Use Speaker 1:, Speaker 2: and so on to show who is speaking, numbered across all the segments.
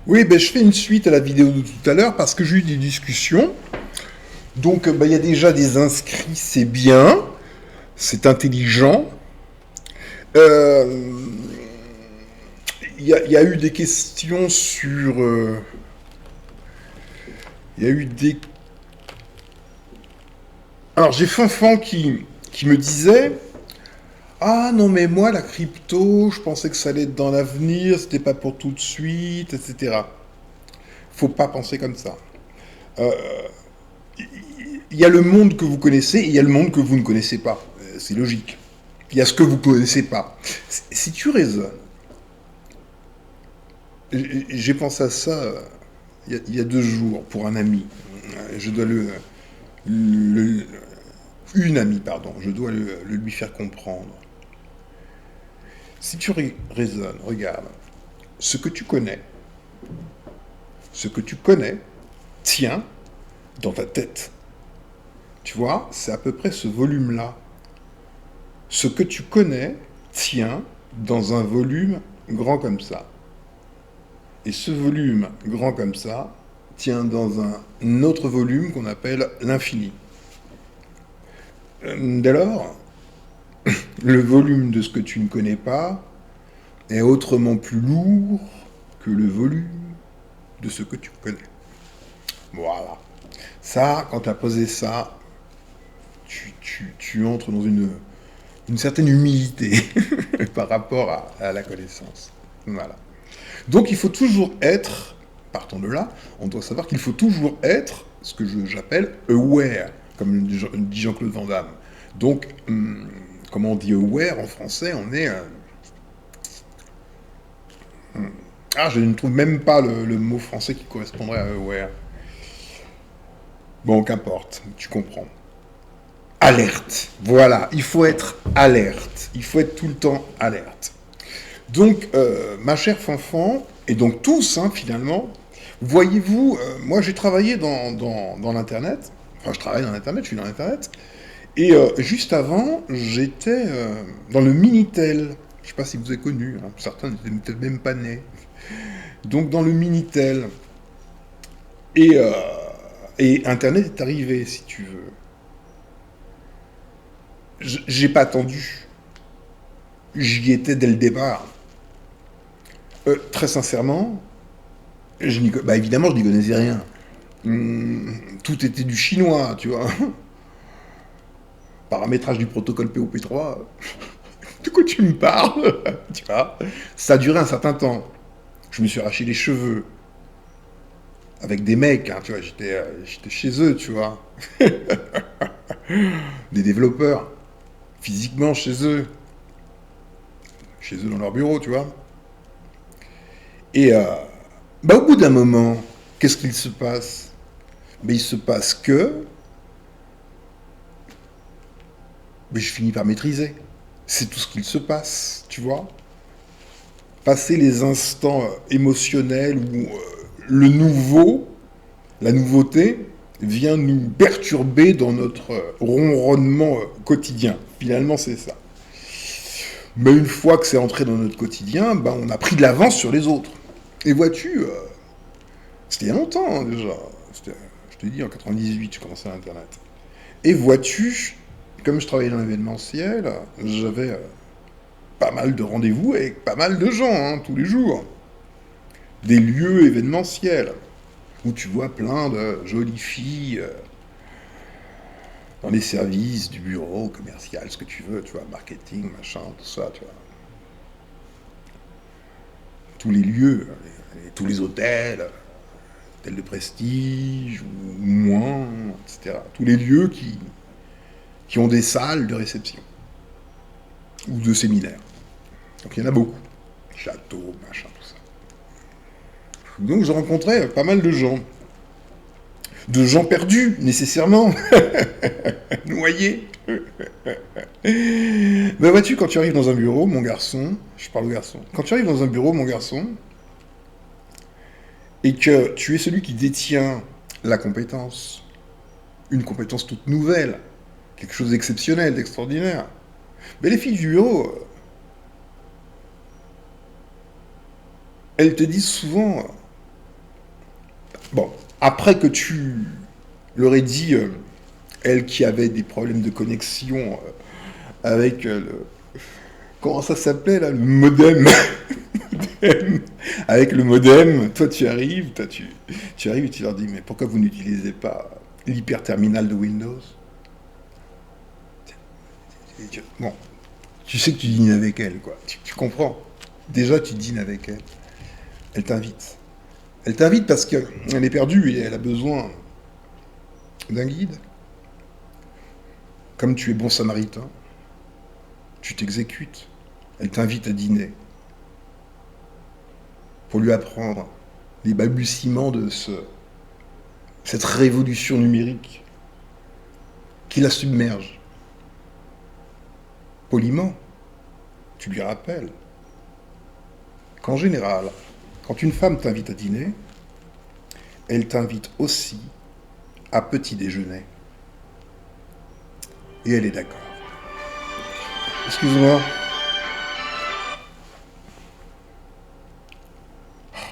Speaker 1: Oui, ben, je fais une suite à la vidéo de tout à l'heure parce que j'ai eu des discussions. Donc, ben, il y a déjà des inscrits, c'est bien, c'est intelligent. Euh, il y a eu des questions sur... Il y a eu des... Alors, j'ai Fanfan qui me disait... Ah non, mais moi, la crypto, je pensais que ça allait être dans l'avenir, c'était pas pour tout de suite, etc. Faut pas penser comme ça. Euh, Il y a le monde que vous connaissez et il y a le monde que vous ne connaissez pas. C'est logique. Il y a ce que vous ne connaissez pas. Si tu raisonnes, j'ai pensé à ça il y a 2 jours pour un ami. Je dois le- une amie, pardon. Je dois le lui faire comprendre. Si tu raisonnes, regarde, ce que tu connais, ce que tu connais tient dans ta tête. Tu vois, c'est à peu près ce volume-là. Ce que tu connais tient dans un volume grand comme ça. Et ce volume grand comme ça tient dans un autre volume qu'on appelle l'infini. Dès lors, le volume de ce que tu ne connais pas est autrement plus lourd que le volume de ce que tu connais. Voilà. Ça, quand tu as posé ça, tu entres dans une certaine humilité par rapport à la connaissance. Voilà. Donc il faut toujours être, partons de là, on doit savoir qu'il faut toujours être ce que j'appelle aware, comme dit Jean-Claude Van Damme. Donc, comment on dit aware en français? On est... ah, je ne trouve même pas le mot français qui correspondrait à aware. Bon, qu'importe, tu comprends. Alerte. Voilà, il faut être alerte. Il faut être tout le temps alerte. Donc, ma chère Fanfan, et donc tous, hein, finalement, voyez-vous, moi j'ai travaillé dans l'Internet, enfin je travaille dans l'Internet, je suis dans l'Internet, et juste avant, j'étais dans le Minitel. Je ne sais pas si vous avez connu, hein, certains n'étaient peut-être même pas nés. Donc dans le Minitel, et, euh, et Internet est arrivé, si tu veux. J'ai pas attendu, j'y étais dès le départ. Très sincèrement, bah évidemment, je n'y connaissais rien. Tout était du chinois, tu vois. Paramétrage du protocole POP3. De quoi tu me parles? Tu vois. Ça a duré un certain temps. Je me suis arraché les cheveux. Avec des mecs, hein, tu vois. J'étais chez eux, tu vois. Des développeurs. Physiquement chez eux. Chez eux dans leur bureau, tu vois. Et bah, au bout d'un moment, qu'est-ce qu'il se passe? Mais il se passe que mais je finis par maîtriser. C'est tout ce qu'il se passe, tu vois. Passer les instants émotionnels où le nouveau, la nouveauté, vient nous perturber dans notre ronronnement quotidien. Finalement, c'est ça. Mais une fois que c'est entré dans notre quotidien, ben, on a pris de l'avance sur les autres. Et vois-tu, c'était il y a longtemps hein, déjà. Je te dis, en 98, j'ai commencé à Internet. Et vois-tu, comme je travaillais dans l'événementiel, j'avais pas mal de rendez-vous avec pas mal de gens, hein, tous les jours. Des lieux événementiels, où tu vois plein de jolies filles dans les services du bureau commercial, ce que tu veux, tu vois, marketing, machin, tout ça, tu vois. Tous les lieux, tous les hôtels, hôtels de prestige, ou moins, etc. Tous les lieux qui ont des salles de réception, ou de séminaire. Donc il y en a beaucoup. Châteaux, machin, tout ça. Donc je rencontrais pas mal de gens. De gens perdus, nécessairement. Noyés. Ben vois-tu, quand tu arrives dans un bureau, mon garçon, je parle au garçon, quand tu arrives dans un bureau, mon garçon, et que tu es celui qui détient la compétence, une compétence toute nouvelle, quelque chose d'exceptionnel, d'extraordinaire, ben les filles du bureau, elles te disent souvent, Bon, après que tu leur aies dit, elle qui avait des problèmes de connexion avec le... Comment ça s'appelait là? Le modem. Avec le modem, toi tu arrives, tu arrives et tu leur dis, mais pourquoi vous n'utilisez pas l'hyperterminal de Windows? Bon, tu sais que tu dînes avec elle, quoi. Tu comprends. Déjà, tu dînes avec elle. Elle t'invite. Elle t'invite parce qu'elle est perdue et elle a besoin d'un guide. Comme tu es bon samaritain, tu t'exécutes. Elle t'invite à dîner pour lui apprendre les balbutiements de cette révolution numérique qui la submerge. Poliment, tu lui rappelles qu'en général, quand une femme t'invite à dîner, elle t'invite aussi à petit déjeuner. Et elle est d'accord. Excuse-moi.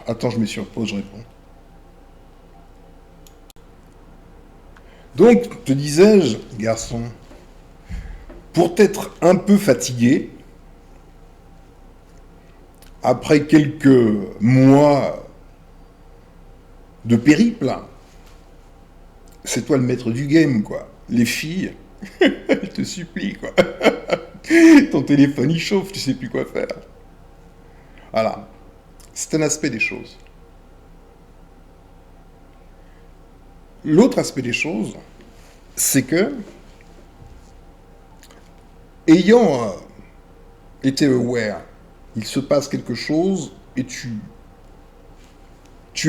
Speaker 1: Attends, je me suis repose, je réponds. Donc, te disais-je, garçon, pour t'être un peu fatigué, après quelques mois de périple, c'est toi le maître du game, quoi. Les filles, je te supplie, quoi. Ton téléphone, il chauffe, tu sais plus quoi faire. Voilà. C'est un aspect des choses. L'autre aspect des choses, c'est que, ayant été aware, il se passe quelque chose et tu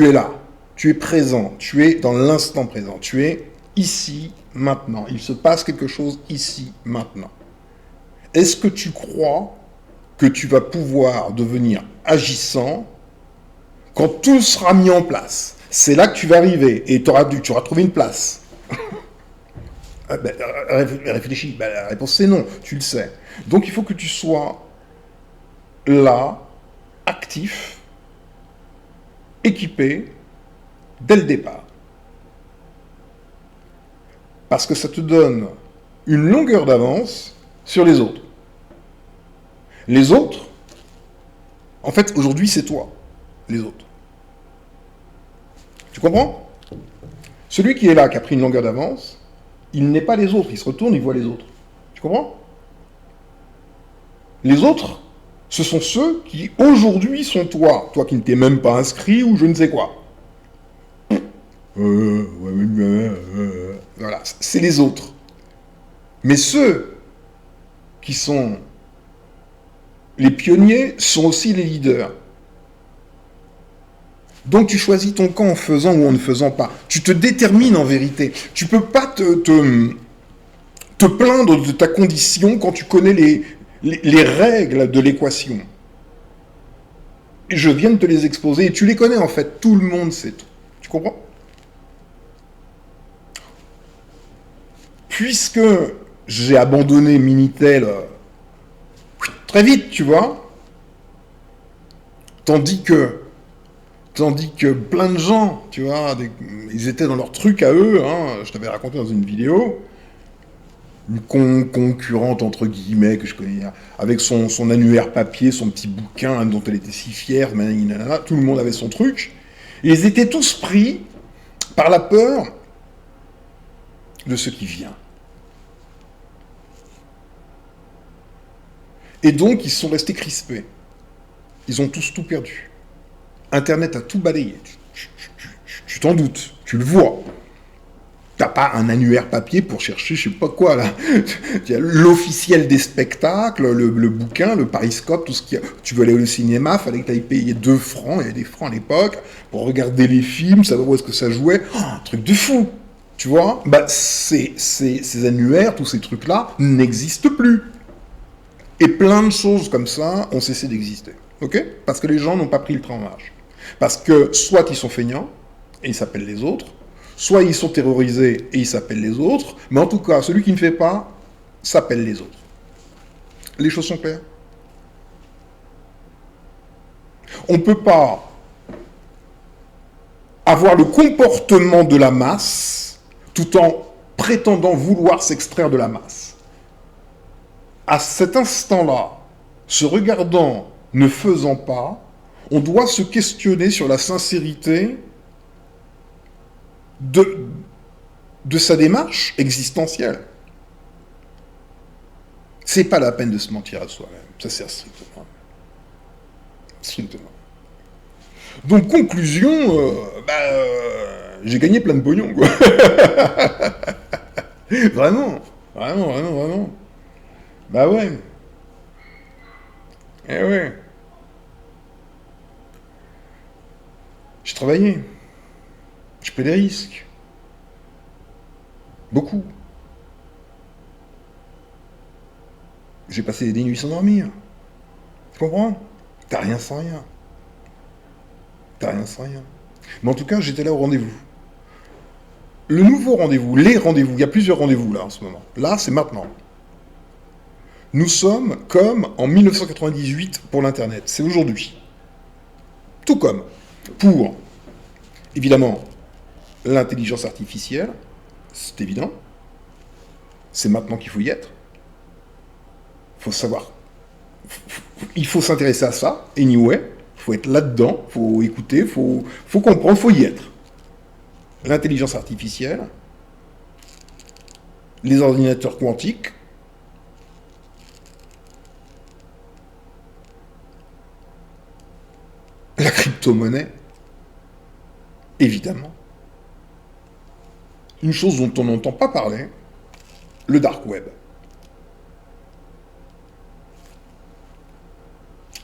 Speaker 1: es là, tu es présent, tu es dans l'instant présent, tu es ici, maintenant. Il se passe quelque chose ici, maintenant. Est-ce que tu crois que tu vas pouvoir devenir agissant quand tout sera mis en place? C'est là que tu vas arriver et tu auras trouvé une place. Réfléchis, la réponse c'est non, tu le sais. Donc il faut que tu sois là, actif, équipé, dès le départ. Parce que ça te donne une longueur d'avance sur les autres. Les autres, en fait, aujourd'hui, c'est toi, les autres. Tu comprends? Celui qui est là, qui a pris une longueur d'avance, il n'est pas les autres. Il se retourne, il voit les autres. Tu comprends? Les autres, ce sont ceux qui, aujourd'hui, sont toi. Toi qui ne t'es même pas inscrit ou je ne sais quoi. Voilà, c'est les autres. Mais ceux qui sont les pionniers sont aussi les leaders. Donc tu choisis ton camp en faisant ou en ne faisant pas. Tu te détermines en vérité. Tu ne peux pas te plaindre de ta condition quand tu connais les règles de l'équation. Et je viens de te les exposer et tu les connais en fait. Tout le monde sait tout. Tu comprends? Puisque j'ai abandonné Minitel très vite, tu vois, tandis que plein de gens, tu vois, ils étaient dans leur truc à eux, hein, je t'avais raconté dans une vidéo, une concurrente, entre guillemets, que je connais, avec son annuaire papier, son petit bouquin dont elle était si fière, tout le monde avait son truc, et ils étaient tous pris par la peur de ce qui vient. Et donc, ils sont restés crispés. Ils ont tous tout perdu. Internet a tout balayé. Tu t'en doutes. Tu le vois. T'as pas un annuaire papier pour chercher je sais pas quoi, là. Tu as l'officiel des spectacles, le bouquin, le pariscope, tout ce qu'il y a. Tu veux aller au cinéma, fallait que tu ailles payer 2 francs, il y avait des francs à l'époque, pour regarder les films, savoir où est-ce que ça jouait. Oh, un truc de fou. Tu vois? Bah, ces annuaires, tous ces trucs-là, n'existent plus. Et plein de choses comme ça ont cessé d'exister. Ok? Parce que les gens n'ont pas pris le train en marche. Parce que soit ils sont feignants, et ils s'appellent les autres, soit ils sont terrorisés, et ils s'appellent les autres, mais en tout cas, celui qui ne fait pas, s'appelle les autres. Les choses sont claires. On ne peut pas avoir le comportement de la masse tout en prétendant vouloir s'extraire de la masse. À cet instant-là, se regardant, ne faisant pas, on doit se questionner sur la sincérité de sa démarche existentielle. C'est pas la peine de se mentir à soi-même. Ça sert strictement. Strictement. Donc, conclusion, j'ai gagné plein de pognon, quoi. Vraiment. Vraiment, vraiment, vraiment. Bah ouais. Eh ouais. J'ai travaillé. J'ai pris des risques. Beaucoup. J'ai passé des nuits sans dormir. Tu comprends? T'as rien sans rien. T'as rien sans rien. Mais en tout cas, j'étais là au rendez-vous. Le nouveau rendez-vous, les rendez-vous, il y a plusieurs rendez-vous là en ce moment. Là, c'est maintenant. Nous sommes comme en 1998 pour l'Internet. C'est aujourd'hui. Tout comme pour, évidemment, l'intelligence artificielle. C'est évident. C'est maintenant qu'il faut y être. Il faut savoir. Il faut s'intéresser à ça, anyway. Il faut être là-dedans, il faut écouter, il faut comprendre, il faut y être. L'intelligence artificielle, les ordinateurs quantiques, la crypto-monnaie, évidemment. Une chose dont on n'entend pas parler, le dark web.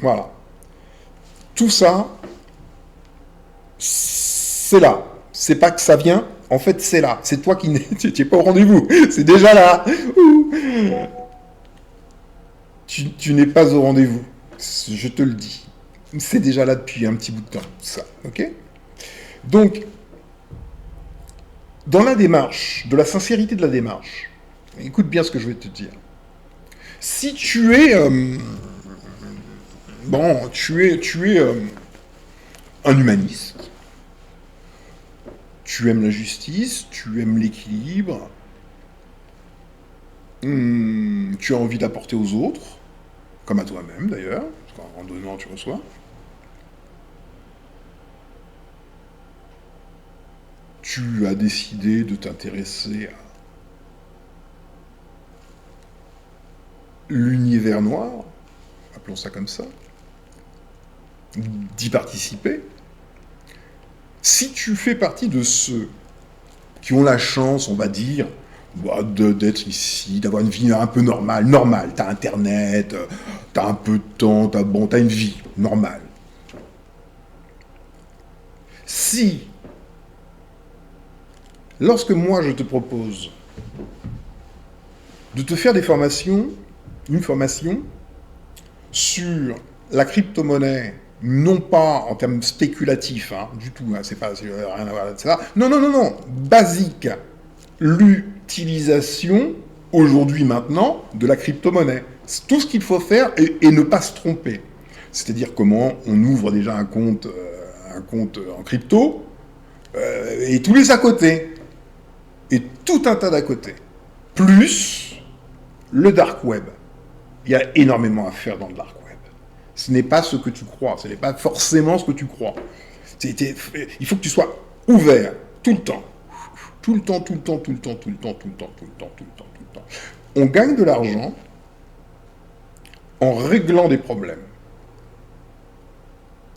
Speaker 1: Voilà. Tout ça, c'est là. C'est pas que ça vient, en fait c'est là. C'est toi qui n'es pas au rendez-vous. C'est déjà là. Tu n'es pas au rendez-vous. Je te le dis. C'est déjà là depuis un petit bout de temps. Ça, ok? Donc, dans la démarche, de la sincérité de la démarche, écoute bien ce que je vais te dire. Si tu es... tu es un humaniste. Tu aimes la justice, tu aimes l'équilibre. Tu as envie d'apporter aux autres, comme à toi-même d'ailleurs, parce qu'en donnant, tu reçois. Tu as décidé de t'intéresser à l'univers noir, appelons ça comme ça, d'y participer. Si tu fais partie de ceux qui ont la chance, on va dire, d'être ici, d'avoir une vie un peu normale, t'as Internet, t'as un peu de temps, t'as une vie normale. Si, lorsque moi je te propose de te faire des formations, une formation sur la crypto-monnaie, non pas en termes spéculatifs, du tout, c'est pas rien à voir avec ça. Non, basique. L'utilisation, aujourd'hui, maintenant, de la crypto-monnaie. C'est tout ce qu'il faut faire et ne pas se tromper. C'est-à-dire comment on ouvre déjà un compte en crypto, et tous les à côté. Et tout un tas d'à côté. Plus le dark web. Il y a énormément à faire dans le dark web. Ce n'est pas ce que tu crois, ce n'est pas forcément ce que tu crois. Il faut que tu sois ouvert tout le temps. Tout le temps. On gagne de l'argent en réglant des problèmes.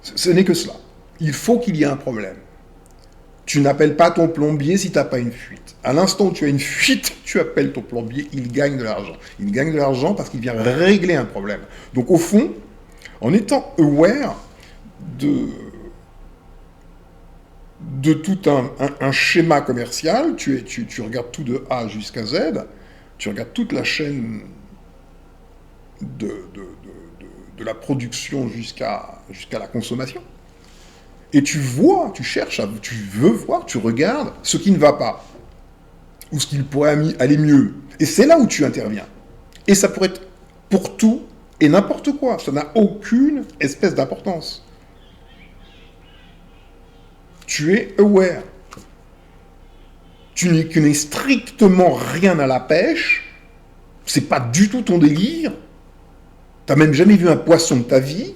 Speaker 1: Ce n'est que cela. Il faut qu'il y ait un problème. Tu n'appelles pas ton plombier si tu n'as pas une fuite. À l'instant où tu as une fuite, tu appelles ton plombier, il gagne de l'argent. Il gagne de l'argent parce qu'il vient régler un problème. Donc au fond, en étant aware de tout un schéma commercial, tu regardes tout de A jusqu'à Z, tu regardes toute la chaîne de la production jusqu'à la consommation. Et tu vois, tu cherches, tu veux voir, tu regardes ce qui ne va pas. Ou ce qui pourrait aller mieux. Et c'est là où tu interviens. Et ça pourrait être pour tout et n'importe quoi. Ça n'a aucune espèce d'importance. tu es aware. Tu n'y connais strictement rien à la pêche, c'est pas du tout ton délire, t'as même jamais vu un poisson de ta vie,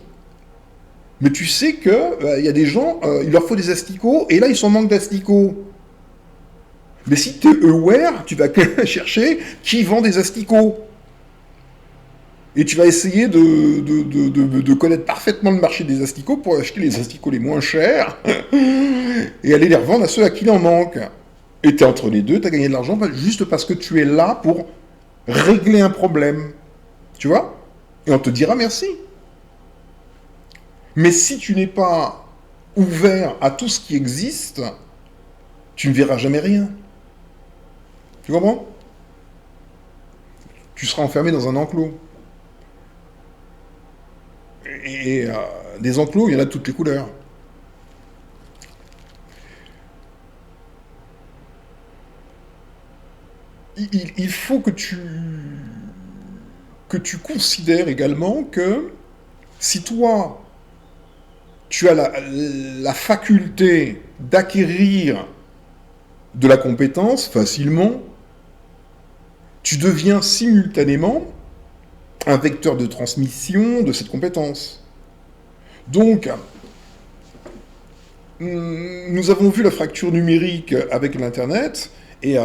Speaker 1: mais tu sais que y a des gens, il leur faut des asticots, et là ils sont en manque d'asticots. Mais si tu es aware, tu vas chercher qui vend des asticots. Et tu vas essayer de connaître parfaitement le marché des asticots pour acheter les asticots les moins chers et aller les revendre à ceux à qui il en manque. Et tu es entre les deux, tu as gagné de l'argent juste parce que tu es là pour régler un problème. Tu vois? Et on te dira merci. Mais si tu n'es pas ouvert à tout ce qui existe, tu ne verras jamais rien. Tu comprends? Tu seras enfermé dans un enclos. Et des enclos, il y en a de toutes les couleurs. Il faut que tu considères également que si toi, tu as la faculté d'acquérir de la compétence facilement, tu deviens simultanément un vecteur de transmission de cette compétence. Donc, nous avons vu la fracture numérique avec l'Internet, et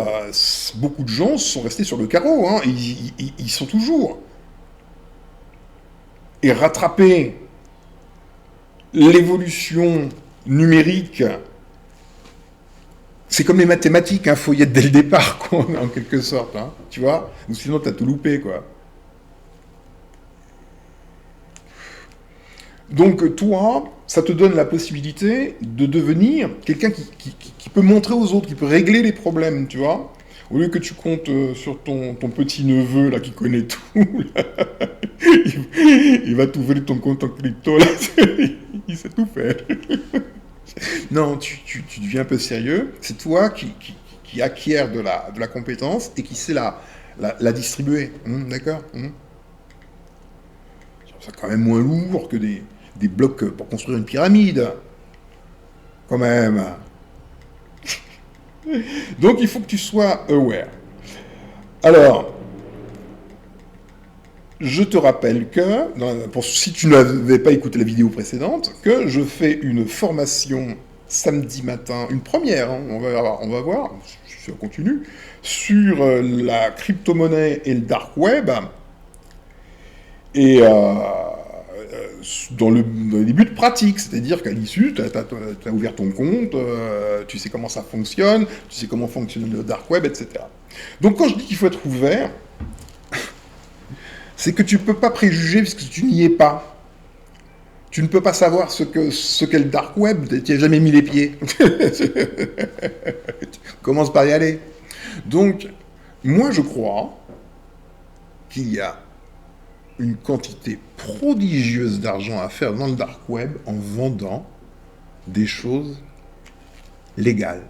Speaker 1: beaucoup de gens sont restés sur le carreau, hein, ils sont toujours. Et rattraper l'évolution numérique, c'est comme les mathématiques, il faut y être dès le départ, quoi, en quelque sorte, hein, tu vois, ou sinon t'as tout loupé, quoi. Donc toi, ça te donne la possibilité de devenir quelqu'un qui peut montrer aux autres, qui peut régler les problèmes, tu vois. Au lieu que tu comptes sur ton petit-neveu, là, qui connaît tout, là. Il va tout voler ton compte en crypto, là. Il sait tout faire. Non, tu deviens un peu sérieux. C'est toi qui acquiert de la compétence et qui sait la distribuer. D'accord? C'est quand même moins lourd que des blocs pour construire une pyramide. Quand même. Donc il faut que tu sois aware. Alors, je te rappelle que, si tu n'avais pas écouté la vidéo précédente, que je fais une formation samedi matin, une première, hein, on va voir, si ça continue, sur la crypto-monnaie et le dark web. Et dans les buts pratiques, c'est-à-dire qu'à l'issue, tu as ouvert ton compte, tu sais comment ça fonctionne, tu sais comment fonctionne le dark web, etc. Donc quand je dis qu'il faut être ouvert, c'est que tu ne peux pas préjuger puisque tu n'y es pas. Tu ne peux pas savoir ce qu'est le dark web, tu n'y as jamais mis les pieds. Commence par y aller. Donc, moi je crois qu'il y a une quantité prodigieuse d'argent à faire dans le dark web en vendant des choses légales.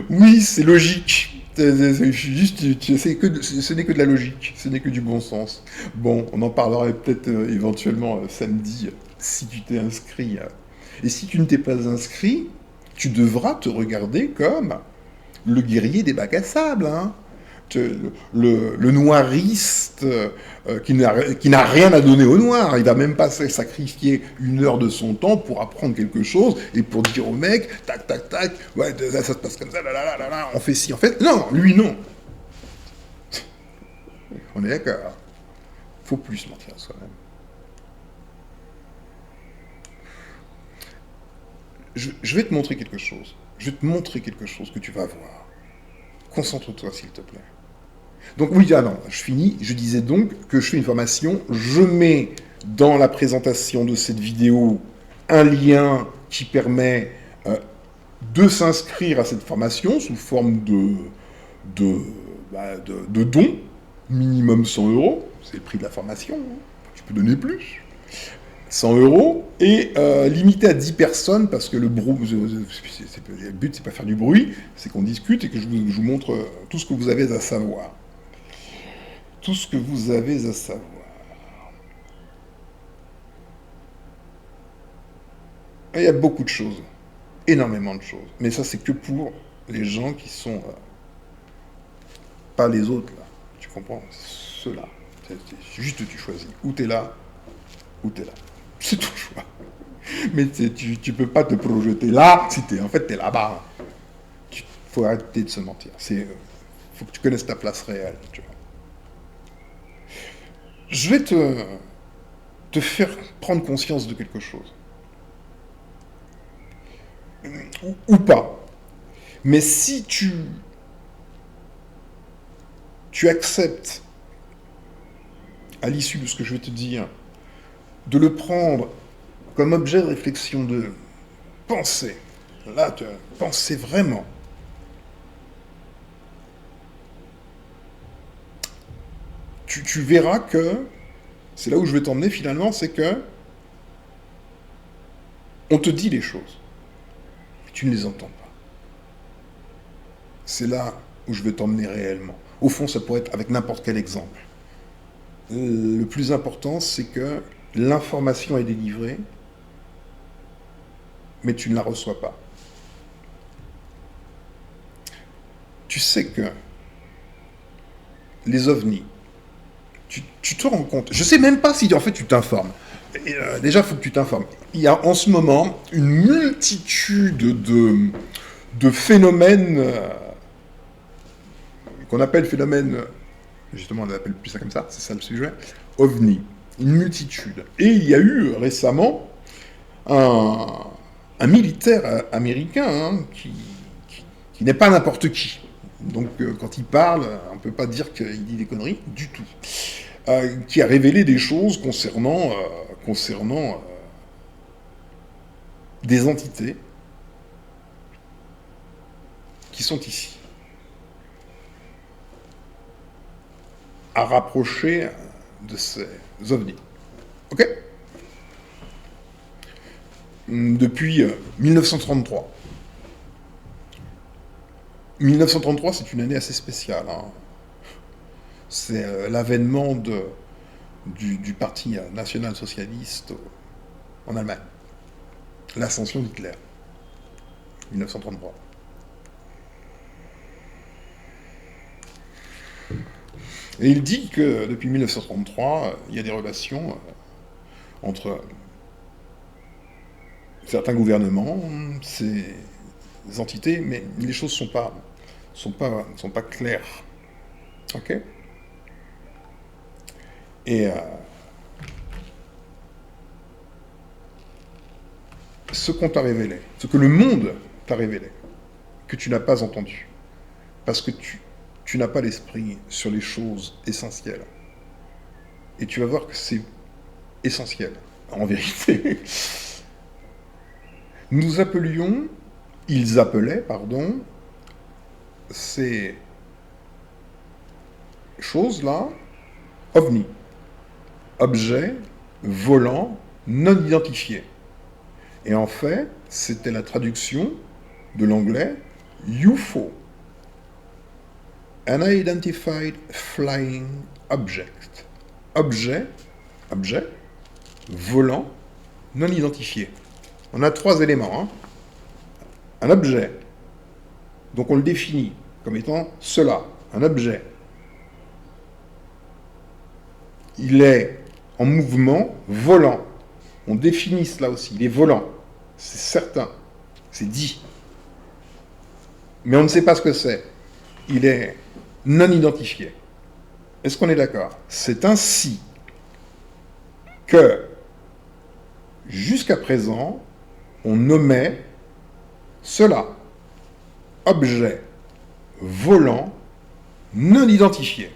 Speaker 1: Oui, c'est logique. Juste, ce n'est que de la logique, ce n'est que du bon sens. Bon, on en parlera peut-être éventuellement samedi, si tu t'es inscrit. Et si tu ne t'es pas inscrit, tu devras te regarder comme le guerrier des bacs à sable, hein. Le noiriste qui n'a rien à donner au noir. Il va même pas sacrifier 1 heure de son temps pour apprendre quelque chose et pour dire au mec, tac, tac, tac, ouais, ça se passe comme ça, là, on fait ci, on fait... Non, lui, non. On est d'accord. Faut plus se mentir à soi-même. Je vais te montrer quelque chose. Je vais te montrer quelque chose que tu vas voir. Concentre-toi, s'il te plaît. Donc oui, non, je finis. Je disais donc que je fais une formation. Je mets dans la présentation de cette vidéo un lien qui permet de s'inscrire à cette formation sous forme de dons, minimum 100 euros. C'est le prix de la formation. Hein. Tu peux donner plus. 100 euros et limité à 10 personnes parce que le but c'est pas faire du bruit, c'est qu'on discute et que je vous montre tout ce que vous avez à savoir. Tout ce que vous avez à savoir. Il y a beaucoup de choses, énormément de choses. Mais ça, c'est que pour les gens qui sont pas les autres, là. Tu comprends? Ceux-là. Juste tu choisis. Ou t'es là, ou t'es là. C'est ton choix. Mais tu peux pas te projeter là si t'es là-bas. Il faut arrêter de se mentir. Faut que tu connaisses ta place réelle. Tu vois. Je vais te faire prendre conscience de quelque chose. Ou pas. Mais si tu acceptes, à l'issue de ce que je vais te dire, de le prendre comme objet de réflexion, de penser, là, penser vraiment, tu verras que, c'est là où je vais t'emmener finalement, c'est que on te dit les choses, et tu ne les entends pas. C'est là où je vais t'emmener réellement. Au fond, ça pourrait être avec n'importe quel exemple. Le plus important, c'est que l'information est délivrée, mais tu ne la reçois pas. Tu sais que les ovnis, tu te rends compte, je ne sais même pas si en fait tu t'informes. Déjà, il faut que tu t'informes. Il y a en ce moment une multitude de phénomènes qu'on appelle phénomènes, justement on appelle plus ça comme ça, c'est ça le sujet, ovnis. Une multitude. Et il y a eu récemment un militaire américain qui n'est pas n'importe qui. Donc quand il parle, on ne peut pas dire qu'il dit des conneries du tout. Qui a révélé des choses concernant des entités qui sont ici, à rapprocher de ces ovnis. Ok? Depuis 1933. 1933, c'est une année assez spéciale. Hein. C'est l'avènement du parti national-socialiste en Allemagne. L'ascension d'Hitler. 1933. Et il dit que depuis 1933, il y a des relations entre certains gouvernements, ces entités, mais les choses sont pas claires. Ok? Et ce qu'on t'a révélé, ce que le monde t'a révélé, que tu n'as pas entendu, parce que tu n'as pas l'esprit sur les choses essentielles. Et tu vas voir que c'est essentiel, en vérité. Ils appelaient, ces choses-là, ovnis, objets volants non identifiés. Et en fait, c'était la traduction de l'anglais UFO, Unidentified Flying Object. Objet, volant, non identifié. On a 3 éléments. Hein. Un objet, donc on le définit comme étant cela, un objet. Il est en mouvement volant. On définit cela aussi, il est volant. C'est certain, c'est dit. Mais on ne sait pas ce que c'est. Il est non identifié. Est-ce qu'on est d'accord? C'est ainsi que, jusqu'à présent, on nommait cela, objet volant non identifié.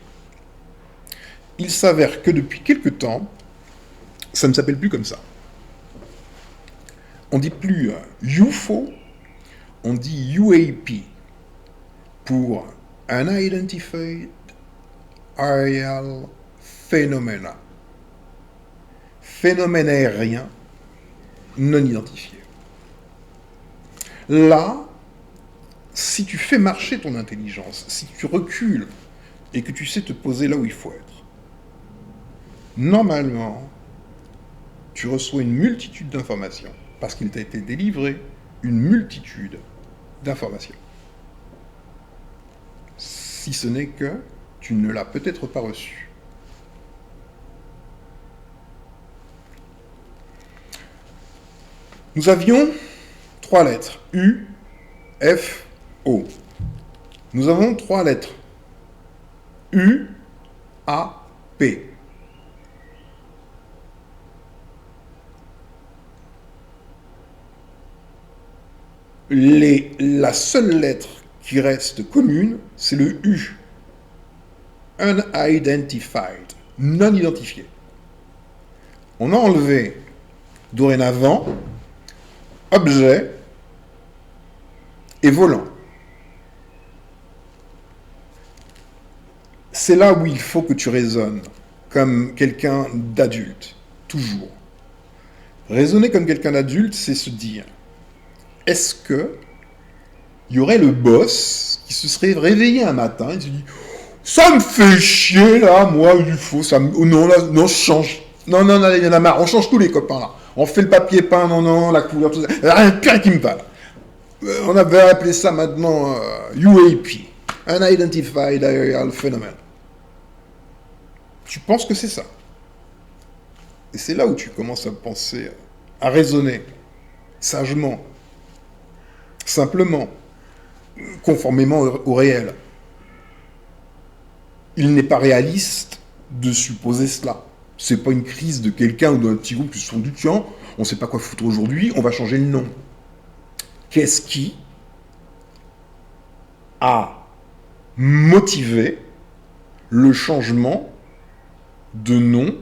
Speaker 1: Il s'avère que depuis quelque temps, ça ne s'appelle plus comme ça. On dit plus UFO, on dit UAP, pour Unidentified Aerial Phenomena. Phénomène aérien non identifié. Là, si tu fais marcher ton intelligence, si tu recules et que tu sais te poser là où il faut être, normalement, tu reçois une multitude d'informations. parce qu'il t'a été délivré une multitude d'informations. Si ce n'est que tu ne l'as peut-être pas reçu. Nous avions 3 lettres, U, F, O. Nous avons 3 lettres, U, A, P. La seule lettre qui reste commune, c'est le U. Unidentified, non identifié. On a enlevé, dorénavant, objet et volant. C'est là où il faut que tu raisonnes comme quelqu'un d'adulte, toujours. Raisonner comme quelqu'un d'adulte, c'est se dire, est-ce que il y aurait le boss qui se serait réveillé un matin et se dit, ça me fait chier là, moi, il faut, ça me... oh, non, là, non, je change. Non, non, il y en a marre, on change tous les copains là. On fait le papier peint, non, non, la couleur, tout ça. Il n'y a rien de pire qui me va là. On avait appelé ça maintenant UAP, Unidentified Aerial Phenomenon. Tu penses que c'est ça. Et c'est là où tu commences à penser, à raisonner, sagement, simplement, conformément au réel. Il n'est pas réaliste de supposer cela. C'est pas une crise de quelqu'un ou d'un petit groupe qui se sont dit, tiens, on ne sait pas quoi foutre aujourd'hui, on va changer le nom. Qu'est-ce qui a motivé le changement de nom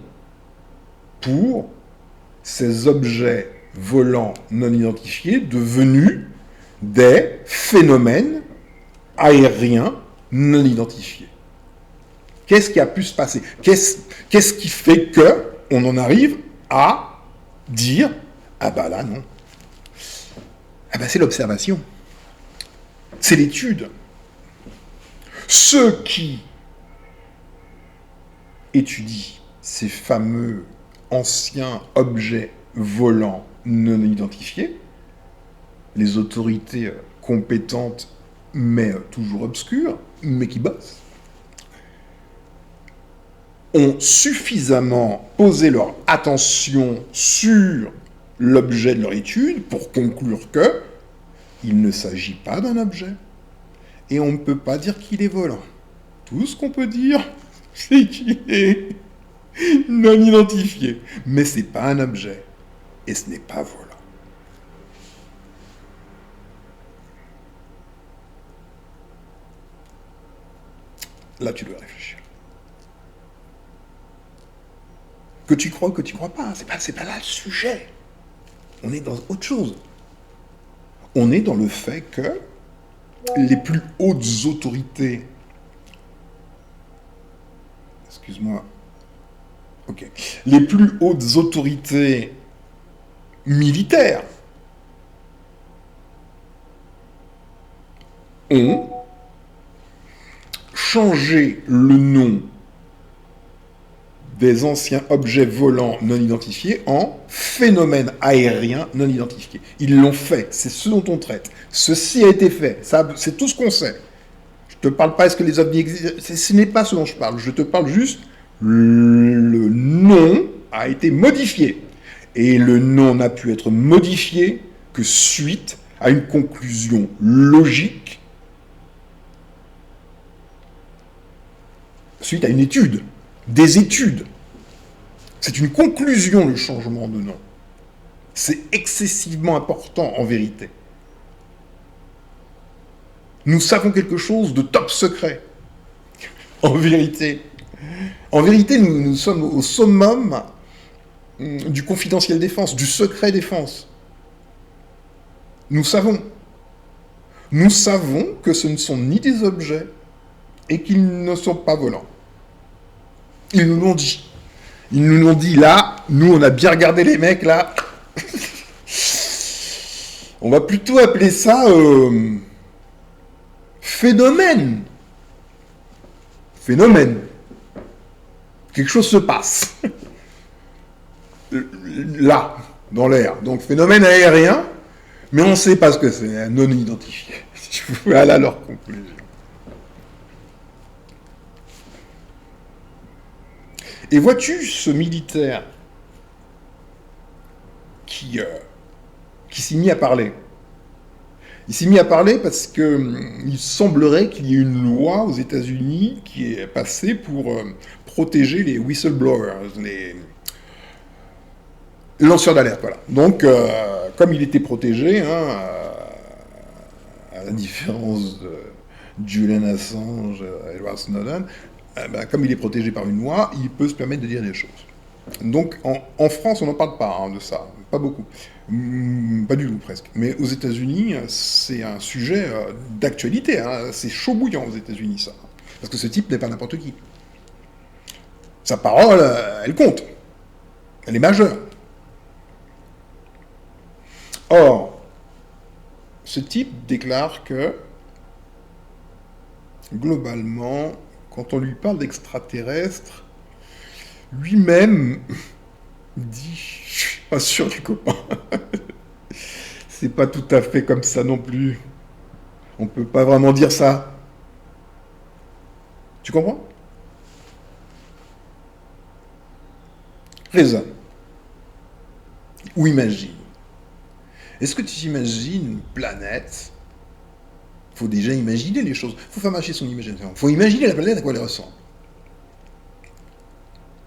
Speaker 1: pour ces objets volants non identifiés devenus des phénomènes aériens non identifiés? Qu'est-ce qui a pu se passer? Qu'est-ce qui fait que on en arrive à dire, ah bah là non. Ah bah c'est l'observation. C'est l'étude. Ceux qui étudient ces fameux anciens objets volants non identifiés, les autorités compétentes mais toujours obscures, mais qui bossent, ont suffisamment posé leur attention sur l'objet de leur étude pour conclure que il ne s'agit pas d'un objet. Et on ne peut pas dire qu'il est volant. Tout ce qu'on peut dire, c'est qu'il est non identifié. Mais ce n'est pas un objet. Et ce n'est pas volant. Là, tu dois réfléchir. Que tu crois ou que tu crois pas, c'est pas là le sujet. On est dans autre chose. On est dans le fait que les plus hautes autorités, excuse-moi, ok, les plus hautes autorités militaires ont changé le nom des anciens objets volants non identifiés en phénomènes aériens non identifiés. Ils l'ont fait, c'est ce dont on traite. Ceci a été fait, ça, c'est tout ce qu'on sait. Je ne te parle pas, est-ce que les ovnis existent, ce n'est pas ce dont je parle, je te parle juste, le nom a été modifié. Et le nom n'a pu être modifié que suite à une conclusion logique, suite à une étude, des études. C'est une conclusion, le changement de nom. C'est excessivement important en vérité. Nous savons quelque chose de top secret. En vérité. En vérité, nous sommes au summum du confidentiel défense, du secret défense. Nous savons. Nous savons que ce ne sont ni des objets et qu'ils ne sont pas volants. Ils nous l'ont dit. Ils nous l'ont dit là, nous on a bien regardé les mecs là. On va plutôt appeler ça phénomène. Phénomène. Quelque chose se passe. Là, dans l'air. Donc phénomène aérien, mais on ne sait pas ce que c'est, non identifié. Voilà leur conclusion. Et vois-tu ce militaire qui s'est mis à parler. Il s'est mis à parler parce qu'il semblerait qu'il y ait une loi aux États-Unis qui est passée pour protéger les whistleblowers, les lanceurs d'alerte. Voilà. Donc, comme il était protégé, à la différence de Julian Assange et Edward Snowden, comme il est protégé par une loi, il peut se permettre de dire des choses. Donc en France, on n'en parle pas de ça, pas beaucoup, pas du tout presque. Mais aux États-Unis, c'est un sujet d'actualité, c'est chaud bouillant aux États-Unis ça, parce que ce type n'est pas n'importe qui. Sa parole, elle compte, elle est majeure. Or, ce type déclare que globalement, quand on lui parle d'extraterrestres, lui-même dit, je suis pas sûr les copains. C'est pas tout à fait comme ça non plus. On peut pas vraiment dire ça. Tu comprends? Raisonne. Ou imagine. Est-ce que tu imagines une planète? Faut déjà imaginer les choses. Faut faire marcher son imagination. Faut imaginer la planète à quoi elle ressemble.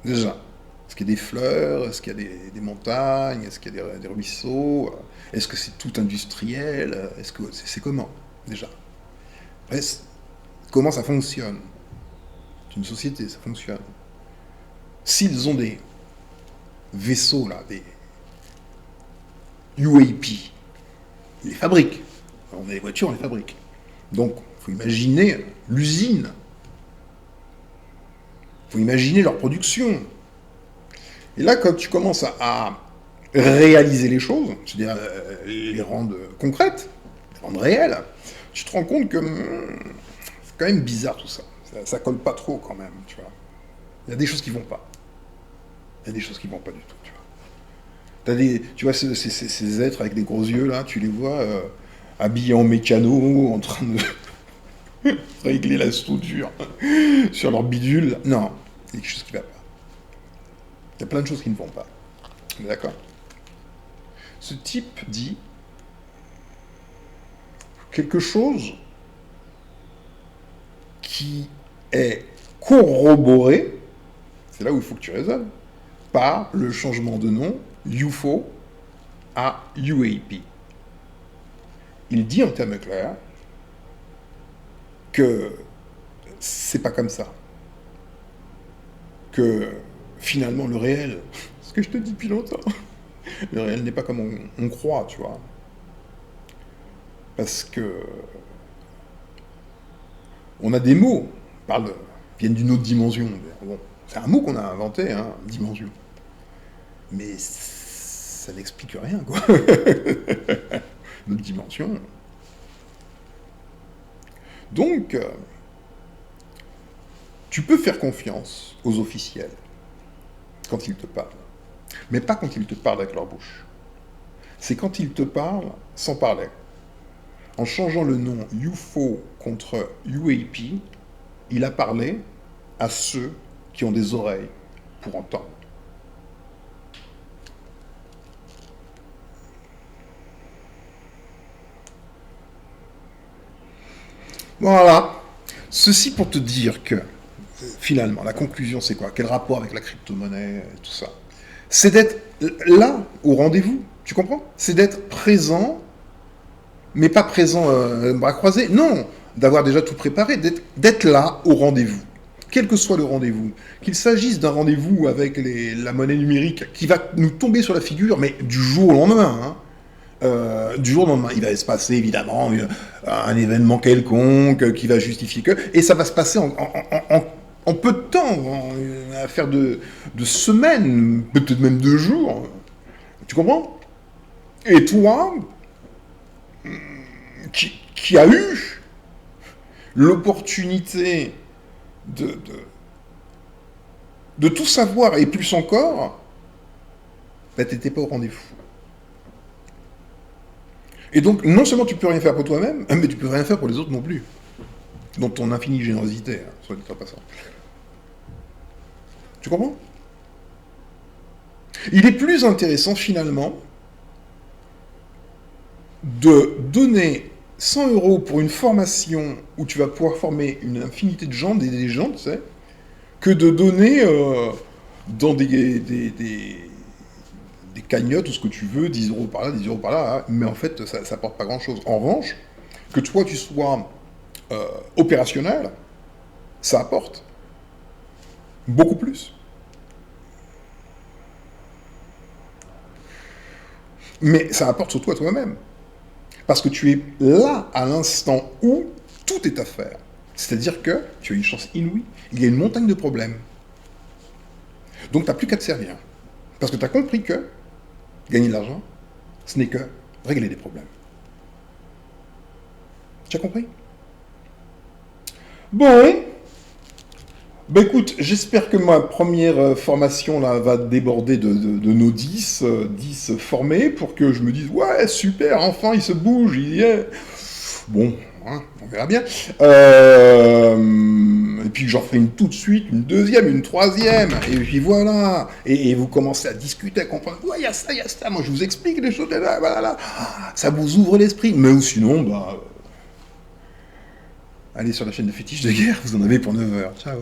Speaker 1: Déjà. Est-ce qu'il y a des fleurs? Est-ce qu'il y a des montagnes? Est-ce qu'il y a des ruisseaux? Est-ce que c'est tout industriel? Est-ce que c'est comment? Déjà. Après, comment ça fonctionne? C'est une société, ça fonctionne. S'ils ont des vaisseaux, là, des UAP, ils les fabriquent. On a des voitures, on les fabrique. Donc, il faut imaginer l'usine. Il faut imaginer leur production. Et là, quand tu commences à réaliser les choses, c'est-à-dire les rendre concrètes, les rendre réelles, tu te rends compte que c'est quand même bizarre tout ça. Ça colle pas trop quand même, tu vois. Il y a des choses qui vont pas. Il y a des choses qui vont pas du tout, tu vois. Tu vois ces êtres avec des gros yeux, là, tu les vois habillés en mécano, en train de régler la soudure sur leur bidule. Non, il y a quelque chose qui va pas. Il y a plein de choses qui ne vont pas. D'accord? Ce type dit quelque chose qui est corroboré, c'est là où il faut que tu raisonnes, par le changement de nom UFO à UAP. Il dit en termes clairs que c'est pas comme ça. Que finalement le réel, ce que je te dis depuis longtemps, le réel n'est pas comme on croit, tu vois. Parce que on a des mots, viennent d'une autre dimension. Bon, c'est un mot qu'on a inventé, dimension. Mais ça n'explique rien, quoi. Notre dimension. Donc, tu peux faire confiance aux officiels quand ils te parlent. Mais pas quand ils te parlent avec leur bouche. C'est quand ils te parlent sans parler. En changeant le nom UFO contre UAP, il a parlé à ceux qui ont des oreilles pour entendre. Voilà. Ceci pour te dire que, finalement, la conclusion, c'est quoi? Quel rapport avec la crypto-monnaie et tout ça? C'est d'être là, au rendez-vous. Tu comprends? C'est d'être présent, mais pas présent bras croisés. Non, d'avoir déjà tout préparé, d'être là, au rendez-vous. Quel que soit le rendez-vous. Qu'il s'agisse d'un rendez-vous avec la monnaie numérique qui va nous tomber sur la figure, mais du jour au lendemain, du jour au lendemain, il va se passer évidemment un événement quelconque qui va justifier que... Et ça va se passer en peu de temps, une affaire de semaines, peut-être même de jours. Tu comprends? Et toi, qui a eu l'opportunité de tout savoir et plus encore, bah, t'étais pas au rendez-vous. Et donc, non seulement tu peux rien faire pour toi-même, mais tu peux rien faire pour les autres non plus. Dans ton infinie générosité, hein, soit dit en passant. Tu comprends? Il est plus intéressant, finalement, de donner 100 euros pour une formation où tu vas pouvoir former une infinité de gens, des gens, tu sais, que de donner dans des cagnottes ou ce que tu veux, 10 euros par là, 10 euros par là, hein, mais en fait, ça n'apporte pas grand-chose. En revanche, que toi, tu sois opérationnel, ça apporte beaucoup plus. Mais ça apporte surtout à toi-même. Parce que tu es là à l'instant où tout est à faire. C'est-à-dire que tu as une chance inouïe. Il y a une montagne de problèmes. Donc tu n'as plus qu'à te servir. Parce que tu as compris que gagner de l'argent, ce n'est que régler des problèmes. Tu as compris? Bon. Ben écoute, j'espère que ma première formation là va déborder de nos 10 formés pour que je me dise ouais super, enfin il se bouge, il y est. Bon, hein, on verra bien. Et puis j'en ferai une tout de suite, une deuxième, une troisième, et puis voilà. Et vous commencez à discuter, à comprendre. Ouais, il y a ça, il y a ça. Moi je vous explique les choses, là, voilà. Ça vous ouvre l'esprit. Mais sinon, bah, allez sur la chaîne de Fétiche de Guerre, vous en avez pour 9 heures. Ciao.